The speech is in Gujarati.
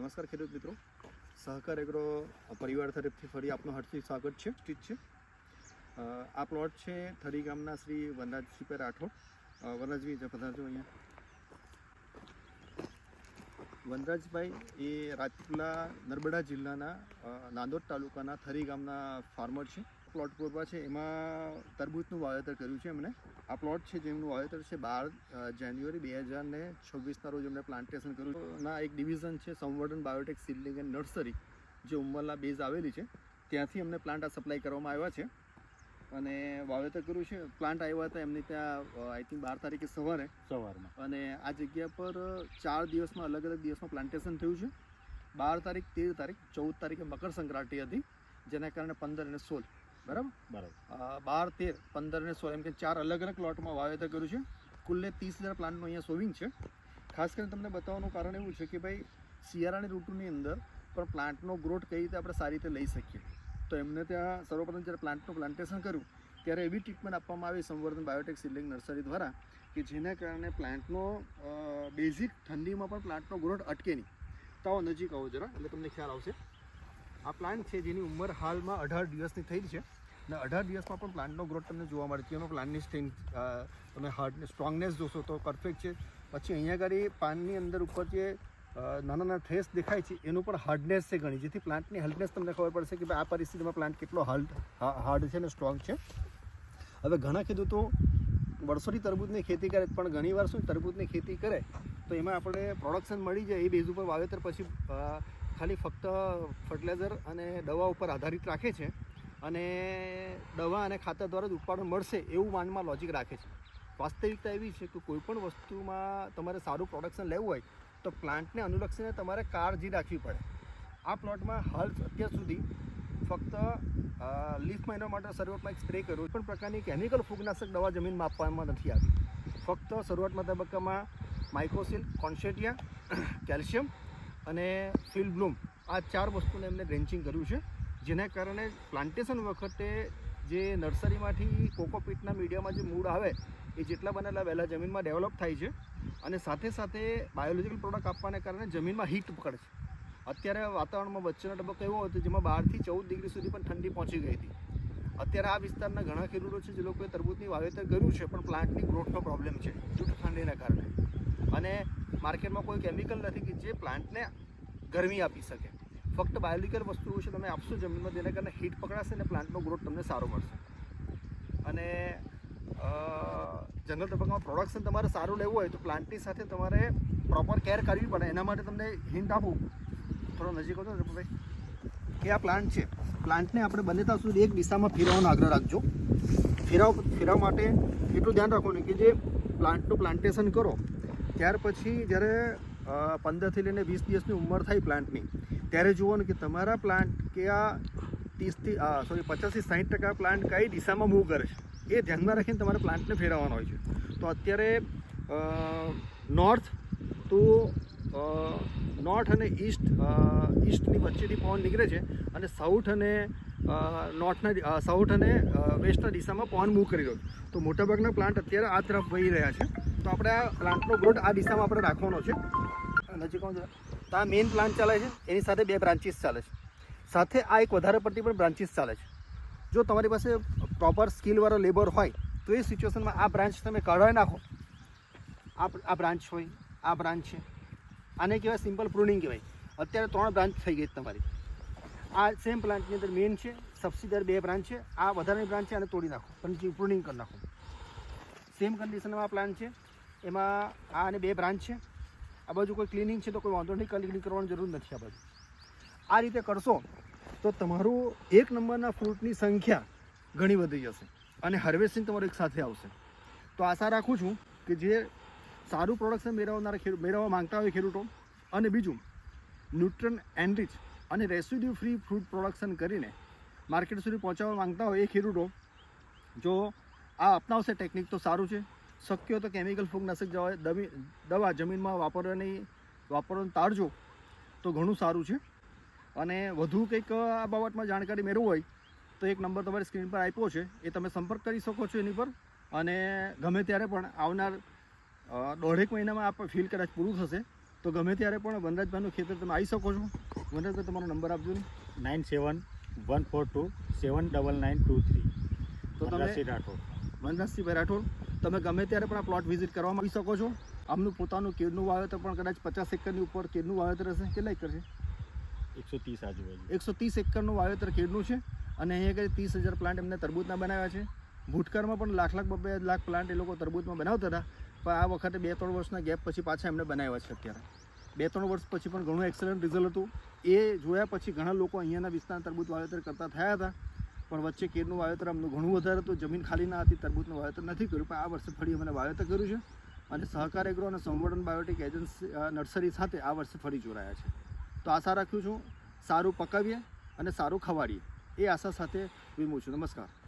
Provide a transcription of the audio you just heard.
નમસ્કાર ખેડૂત મિત્રો, સહકાર એગ્રો પરિવાર તરફથી ફરી આપનું હાર્દિક સ્વાગત છે. ઠીક છે, આ પ્લોટ છે થરી ગામના શ્રી વનરાજસિંહ રાઠોડ. વનરાજભાઈ પધારજો અહીંયા. વનરાજભાઈ એ રાજપીપળા નર્મદા જિલ્લાના નાંદોદ તાલુકાના થરી ગામના ફાર્મર છે. પ્લોટ પૂર્વા છે એમાં તરબૂચનું વાવેતર કર્યું છે એમણે. આ પ્લોટ છે જેમનું વાવેતર છે 12 જાન્યુઆરી 2026ના રોજ એમણે પ્લાન્ટેશન કર્યું. ના એક ડિવિઝન છે સંવર્ધન બાયોટેક સીડલિંગ એન્ડ નર્સરી, જે ઉંમરલા બેઝ આવેલી છે, ત્યાંથી અમને પ્લાન્ટ આ સપ્લાય કરવામાં આવ્યા છે અને વાવેતર કર્યું છે. પ્લાન્ટ આવ્યા હતા એમની ત્યાં આઈ થિંક 12 તારીખે સવારમાં, અને આ જગ્યા પર 4 દિવસમાં અલગ અલગ દિવસમાં પ્લાન્ટેશન થયું છે. 12 તારીખ, 13 તારીખ, 14 તારીખે મકર સંક્રાંતિ હતી, જેના કારણે 15 અને 16 બરાબર 12, 13, 15 અને 16 એમ કે 4 અલગ અલગ પ્લોટમાં વાવેતર કર્યું છે. કુલ્લે 30,000 પ્લાન્ટનું અહીંયા સોવિંગ છે. ખાસ કરીને તમને બતાવવાનું કારણ એવું છે કે ભાઈ શિયાળાની ઋતુની અંદર પણ પ્લાન્ટનો ગ્રોથ કઈ રીતે આપણે સારી રીતે લઈ શકીએ. તો એમને ત્યાં સર્વપ્રથમ જ્યારે પ્લાન્ટનું પ્લાન્ટેશન કર્યું ત્યારે એવી ટ્રીટમેન્ટ આપવામાં આવી સંવર્ધન બાયોટેક સીડલિંગ નર્સરી દ્વારા કે જેના કારણે પ્લાન્ટનો બેઝિક ઠંડીમાં પણ પ્લાન્ટનો ગ્રોથ અટકે નહીં. તો આવો નજીક આવો જરા, એટલે તમને ખ્યાલ આવશે. આ પ્લાન્ટ છે જેની ઉંમર હાલમાં 18 દિવસની થઈ છે, અને 18 દિવસમાં પણ પ્લાન્ટનો ગ્રોથ તમને જોવા મળે છે. એનો પ્લાન્ટની સ્ટ્રેન્થ તમે હાર્ડ સ્ટ્રોંગનેસ જોશો તો પરફેક્ટ છે. પછી અહીંયા આગળ પાનની અંદર ઉપર જે નાના નાના થ્રેસ દેખાય છે એનું પણ હાર્ડનેસ છે ઘણી, જેથી પ્લાન્ટની હેલ્થનેસ તમને ખબર પડશે કે ભાઈ આ પરિસ્થિતિમાં પ્લાન્ટ કેટલો હાર્ડ છે અને સ્ટ્રોંગ છે. હવે ઘણા ખેડૂતો વર્ષોથી તરબૂચની ખેતી કરે, પણ ઘણીવાર શું તરબૂચની ખેતી કરે તો એમાં આપણે પ્રોડક્શન મળી જાય એ બેઝ ઉપર વાવેતર પછી ખાલી ફક્ત ફર્ટિલાઇઝર અને દવા ઉપર આધારિત રાખે છે, અને દવા અને ખાતર દ્વારા જ ઉત્પાદન મળશે એવું માનમાં લોજિક રાખે છે. વાસ્તવિકતા એવી છે કે કોઈપણ વસ્તુમાં તમારે સારું પ્રોડક્શન લેવું હોય તો પ્લાન્ટને અનુલક્ષીને તમારે કાળજી રાખવી પડે. આ પ્લોટમાં હાલ અત્યાર સુધી ફક્ત લીફ માઇનર માટે શરૂઆતમાં એક સ્પ્રે કર્યો, પણ પ્રકારની કેમિકલ ફૂગનાશક દવા જમીનમાં આપવામાં નથી આવી. ફક્ત શરૂઆતમાં તબક્કામાં માઇક્રોસિલ, કોન્સેટિયા, કેલ્શિયમ અને ફિલ બ્લૂમ આ 4 વસ્તુને એમને ડ્રેન્ચિંગ કર્યું છે, જેના કારણે પ્લાન્ટેશન વખતે જે નર્સરીમાંથી કોકોપીટના મીડિયામાં જે મૂળ આવે એ જેટલા બનેલા વહેલા જમીનમાં ડેવલપ થાય છે, અને સાથે સાથે બાયોલોજિકલ પ્રોડક્ટ આપવાને કારણે જમીનમાં હીટ પકડે છે. અત્યારે વાતાવરણમાં વચ્ચેનો તબક્કો એવો હતો જેમાં 12 થી 14 ડિગ્રી સુધી પણ ઠંડી પહોંચી ગઈ હતી. અત્યારે આ વિસ્તારના ઘણા ખેડૂતો છે જે લોકોએ તરબૂચની વાવેતર કર્યું છે, પણ પ્લાન્ટની ગ્રોથનો પ્રોબ્લેમ છે ઠંડીના કારણે, અને માર્કેટમાં કોઈ કેમિકલ નથી કે જે પ્લાન્ટને ગરમી આપી શકે. ફક્ત બાયોલોજિકલ વસ્તુઓ છે તમે આપશો જમીનમાં, જેના કારણે હીટ પકડાશે અને પ્લાન્ટનો ગ્રોથ તમને સારો મળશે. અને જનરલ તબક્કામાં પ્રોડક્શન તમારે સારું લેવું હોય તો પ્લાન્ટની સાથે તમારે પ્રોપર કેર કરવી પડે. એના માટે તમને હિન્ટ આપું, થોડો નજીક હતો ભાઈ, કે આ પ્લાન્ટ છે, પ્લાન્ટને આપણે બને ત્યાં સુધી એક દિશામાં ફેરવવાનો આગ્રહ રાખજો. ફેરવવા માટે એટલું ધ્યાન રાખવાનું કે જે પ્લાન્ટનું પ્લાન્ટેશન કરો ત્યાર પછી જ્યારે 15 થી લઈને 20 દિવસની ઉંમર થાય પ્લાન્ટની, ત્યારે જોવાનું કે તમારા પ્લાન્ટ કે આ 50 થી 60% પ્લાન્ટ કઈ દિશામાં મૂવ કરે છે એ ધ્યાનમાં રાખીને તમારે પ્લાન્ટને ફેરવવાનો હોય છે. તો અત્યારે નોર્થ અને ઈસ્ટની વચ્ચેથી પવન નીકળે છે, અને સાઉથ અને વેસ્ટના દિશામાં પવન મૂવ કરી રહ્યો છે. તો મોટાભાગના પ્લાન્ટ અત્યારે આ તરફ વહી રહ્યા છે. તો આપણે આ પ્લાન્ટનો ગ્રોથ આ દિશામાં આપણે રાખવાનો છે. નજીક તો આ મેઇન પ્લાન્ટ ચાલે છે, એની સાથે 2 બ્રાન્ચીસ ચાલે છે, સાથે આ એક વધારે પડતી પણ બ્રાન્ચીસ ચાલે છે. જો તમારી પાસે પ્રોપર સ્કિલવાળો લેબર હોય તો એ સિચ્યુએશનમાં આ બ્રાન્ચ તમે કાઢી નાખો. આ બ્રાન્ચ હોય, આ બ્રાન્ચ છે, આને કહેવાય સિમ્પલ પ્રુનિંગ કહેવાય. અત્યારે 3 બ્રાન્ચ થઈ ગઈ તમારી. આ સેમ પ્લાન્ટની અંદર મેઇન છે, સબસિડિયરી 2 બ્રાન્ચ છે, આ વધારાની બ્રાન્ચ છે, આને તોડી નાખો, પણ પ્રુનિંગ કરી નાખો. સેમ કન્ડિશનમાં આ પ્લાન્ટ છે, એમાં આ અને 2 બ્રાન્ચ છે. આ બાજુ કોઈ ક્લિનિંગ છે તો કોઈ વાંધો નહીં, ક્લિનિંગ કરવાની જરૂર નથી. આ બાજુ આ રીતે કરશો તો તમારું 1 નંબરના ફ્રૂટની સંખ્યા ઘણી વધી જશે, અને હાર્વેસ્ટિંગ તમારું એક સાથે આવશે. તો આશા રાખું છું કે જે સારું પ્રોડક્શન મેળવવા માંગતા હોય ખેડૂતો, અને બીજું ન્યુટ્રન એનરિચ અને રેસિડ્યુ ફ્રી ફ્રૂટ પ્રોડક્શન કરીને માર્કેટ સુધી પહોંચાડવા માંગતા હોય એ ખેડૂતો જો આ અપનાવશે ટેકનિક તો સારું છે. શક્ય હોય તો કેમિકલ ફૂગનાશક દવા જમીનમાં વાપરવાનું ટાળજો તો ઘણું સારું છે. અને વધુ કંઈક આ બાબતમાં જાણકારી મેળવવું હોય તો એક નંબર તમારી સ્ક્રીન પર આપ્યો છે, એ તમે સંપર્ક કરી શકો છો એની પર. અને ગમે ત્યારે પણ આવનાર 1.5 મહિનામાં આ ફિલ કદાચ પૂરું થશે તો ગમે ત્યારે પણ વનરાજભાઈનું ખેતર તમે આવી શકો છો. વનરાજભાઈ તમારો નંબર આપજો ને. 9714279923. તો તમે વનરાજસિંહભાઈ રાઠોડ તમે ગમે ત્યારે પણ આ પ્લોટ વિઝિટ કરવા આવી શકો છો. આમનું પોતાનું કેળનું વાવેતર પણ કદાચ 50 એકરની ઉપર કેળનું વાવેતર હશે. કેટલા એકર છે? 130 આજુબાજુ. 130 એકરનું વાવેતર કેળનું છે. અને અહીંયા કંઈ 30,000 પ્લાન્ટ એમને તરબૂચના બનાવ્યા છે. ભૂતકાળમાં પણ લાખ 2 લાખ પ્લાન્ટ એ લોકો તરબૂચમાં બનાવતા હતા, પણ આ વખતે 2-3 વર્ષના ગેપ પછી પાછા એમને બનાવ્યા છે. અત્યારે 2-3 વર્ષ પછી પણ ઘણું એક્સલન્ટ રિઝલ્ટ હતું. એ જોયા પછી ઘણા લોકો અહીંયાના વિસ્તારના તરબૂચ વાવેતર કરતા થયા હતા, પણ વચ્ચે કેળનું વાવેતર અમનું ઘણું વધારે હતું. જમીન ખાલી ના હતી, તરબૂચનું વાવેતર નથી કર્યું, પણ આ વર્ષે ફરી અમે વાવેતર કર્યું છે. અને સહકાર એગ્રો અને સંવર્ધન બાયોટેક એજન્સી નર્સરી સાથે આ વર્ષે ફરી જોડાયા છે. તો આશા રાખું છું સારું પકાવીએ અને સારું ખવાડીએ એ આશા સાથે વિમું છું. નમસ્કાર.